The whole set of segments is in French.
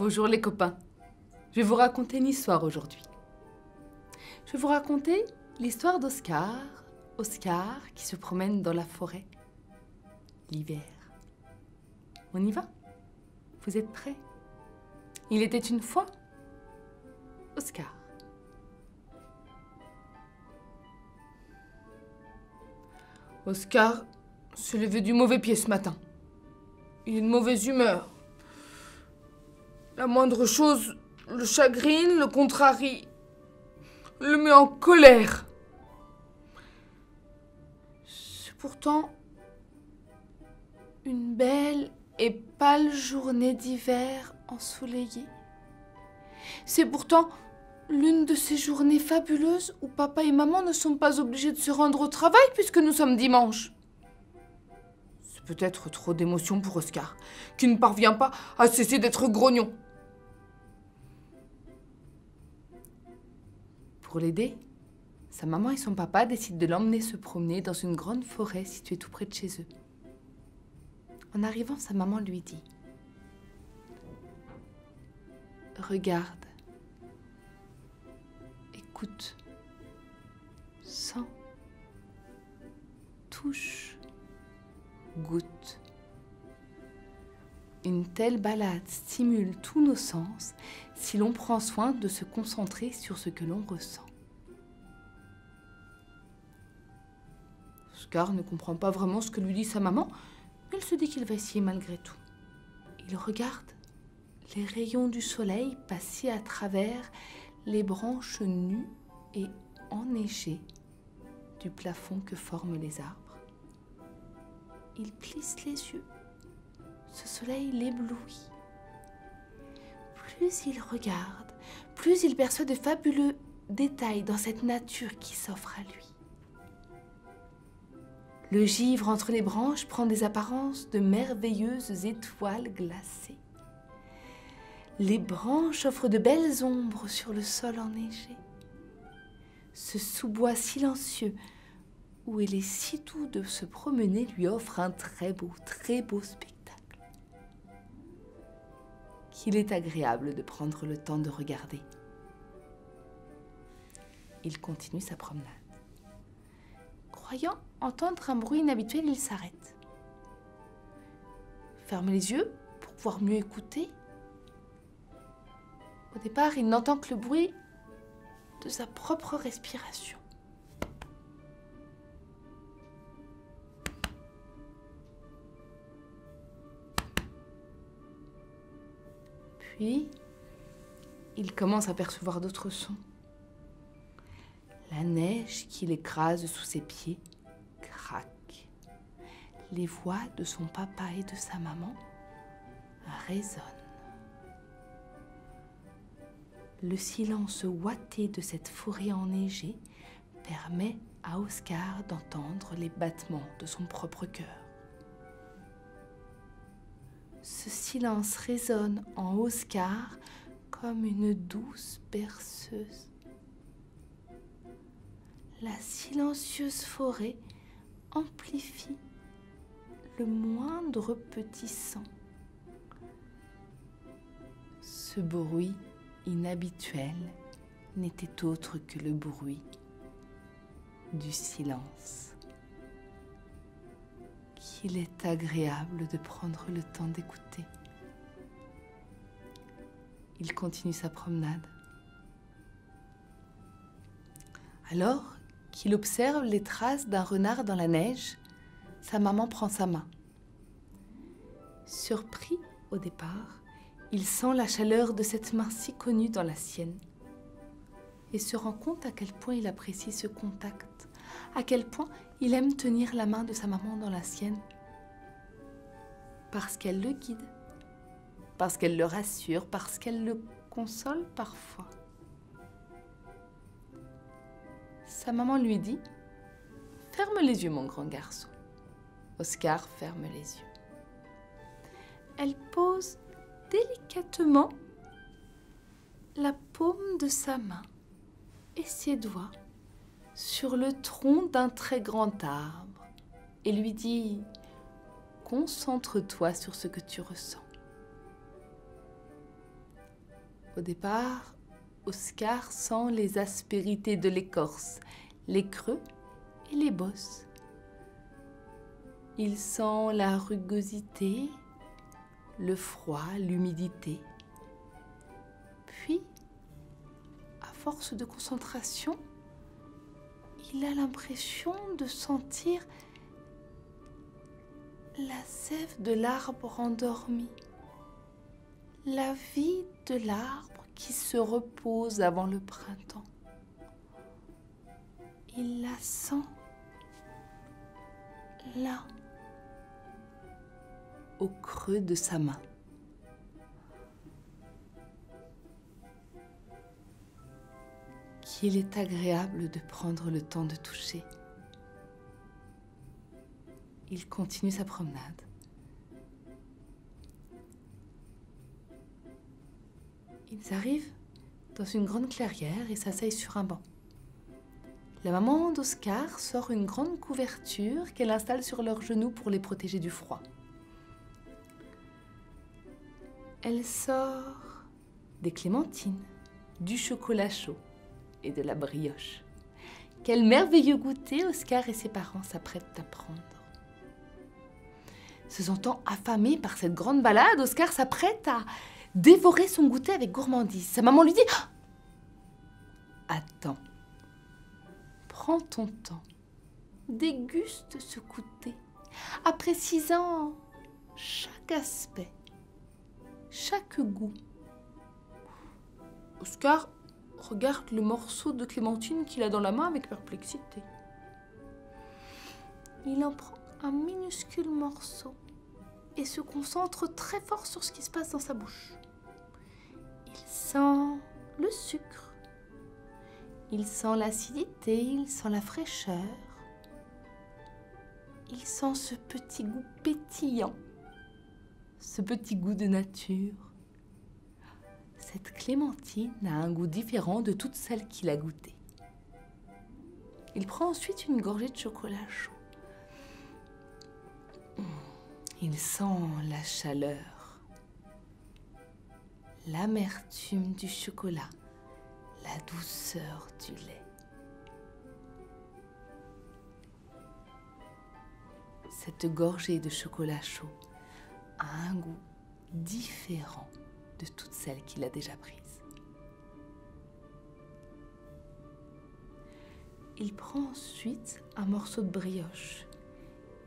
Bonjour les copains. Je vais vous raconter une histoire aujourd'hui. Je vais vous raconter l'histoire d'Oscar. Oscar qui se promène dans la forêt l'hiver. On y va? Vous êtes prêts? Il était une fois Oscar. Oscar s'est levé du mauvais pied ce matin. Il est de mauvaise humeur. La moindre chose le chagrine, le contrarie, le met en colère. C'est pourtant une belle et pâle journée d'hiver ensoleillée. C'est pourtant l'une de ces journées fabuleuses où papa et maman ne sont pas obligés de se rendre au travail puisque nous sommes dimanche. C'est peut-être trop d'émotion pour Oscar, qui ne parvient pas à cesser d'être grognon. Pour l'aider, sa maman et son papa décident de l'emmener se promener dans une grande forêt située tout près de chez eux. En arrivant, sa maman lui dit « Regarde, écoute, sens, touche, goûte. Une telle balade stimule tous nos sens si l'on prend soin de se concentrer sur ce que l'on ressent. » Oscar ne comprend pas vraiment ce que lui dit sa maman, mais il se dit qu'il va essayer malgré tout. Il regarde les rayons du soleil passer à travers les branches nues et enneigées du plafond que forment les arbres. Il plisse les yeux. Ce soleil l'éblouit. Plus il regarde, plus il perçoit de fabuleux détails dans cette nature qui s'offre à lui. Le givre entre les branches prend des apparences de merveilleuses étoiles glacées. Les branches offrent de belles ombres sur le sol enneigé. Ce sous-bois silencieux, où il est si doux de se promener, lui offre un très beau spectacle, qu'il est agréable de prendre le temps de regarder. Il continue sa promenade. Croyant entendre un bruit inhabituel, il s'arrête. Ferme les yeux pour pouvoir mieux écouter. Au départ, il n'entend que le bruit de sa propre respiration. Puis, il commence à percevoir d'autres sons. La neige qui l'écrase sous ses pieds craque. Les voix de son papa et de sa maman résonnent. Le silence ouaté de cette forêt enneigée permet à Oscar d'entendre les battements de son propre cœur. Ce silence résonne en Oscar comme une douce berceuse. La silencieuse forêt amplifie le moindre petit son. Ce bruit inhabituel n'était autre que le bruit du silence, qu'il est agréable de prendre le temps d'écouter. Il continue sa promenade. Alors qu'il observe les traces d'un renard dans la neige, sa maman prend sa main. Surpris au départ, il sent la chaleur de cette main si connue dans la sienne et se rend compte à quel point il apprécie ce contact, à quel point il aime tenir la main de sa maman dans la sienne, parce qu'elle le guide, parce qu'elle le rassure, parce qu'elle le console parfois. Sa maman lui dit « Ferme les yeux, mon grand garçon. » Oscar ferme les yeux. Elle pose délicatement la paume de sa main et ses doigts sur le tronc d'un très grand arbre et lui dit « Concentre-toi sur ce que tu ressens. » Au départ, Oscar sent les aspérités de l'écorce, les creux et les bosses. Il sent la rugosité, le froid, l'humidité. Puis, à force de concentration, il a l'impression de sentir la sève de l'arbre endormi, la vie de l'arbre qui se repose avant le printemps. Il la sent là, au creux de sa main. Qu'il est agréable de prendre le temps de toucher. Il continue sa promenade. Ils arrivent dans une grande clairière et s'asseyent sur un banc. La maman d'Oscar sort une grande couverture qu'elle installe sur leurs genoux pour les protéger du froid. Elle sort des clémentines, du chocolat chaud et de la brioche. Quel merveilleux goûter Oscar et ses parents s'apprêtent à prendre. Se sentant affamé par cette grande balade, Oscar s'apprête à dévorer son goûter avec gourmandise. Sa maman lui dit « Attends, prends ton temps, déguste ce goûter, appréciant chaque aspect, chaque goût. » Oscar regarde le morceau de clémentine qu'il a dans la main avec perplexité. Il en prend un minuscule morceau et se concentre très fort sur ce qui se passe dans sa bouche. Il sent le sucre, il sent l'acidité, il sent la fraîcheur, il sent ce petit goût pétillant, ce petit goût de nature. Cette clémentine a un goût différent de toutes celles qu'il a goûtées. Il prend ensuite une gorgée de chocolat chaud. Il sent la chaleur, l'amertume du chocolat, la douceur du lait. Cette gorgée de chocolat chaud a un goût différent de toutes celles qu'il a déjà prises. Il prend ensuite un morceau de brioche.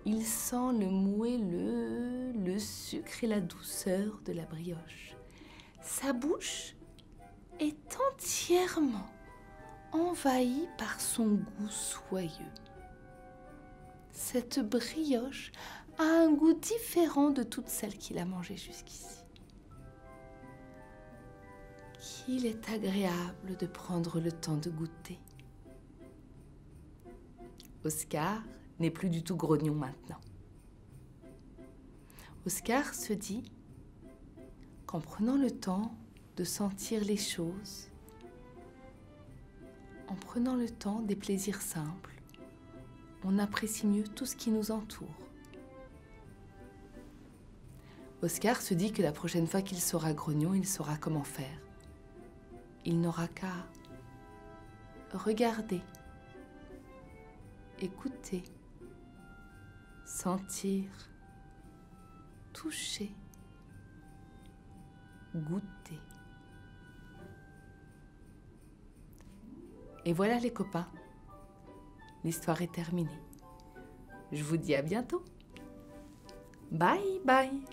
Il sent le moelleux, le sucre et la douceur de la brioche. Sa bouche est entièrement envahie par son goût soyeux. Cette brioche a un goût différent de toutes celles qu'il a mangées jusqu'ici. Qu'il est agréable de prendre le temps de goûter. Oscar n'est plus du tout grognon maintenant. Oscar se dit qu'en prenant le temps de sentir les choses, en prenant le temps des plaisirs simples, on apprécie mieux tout ce qui nous entoure. Oscar se dit que la prochaine fois qu'il sera grognon, il saura comment faire. Il n'aura qu'à regarder, écouter, sentir, toucher, goûter. Et voilà les copains, l'histoire est terminée. Je vous dis à bientôt. Bye bye.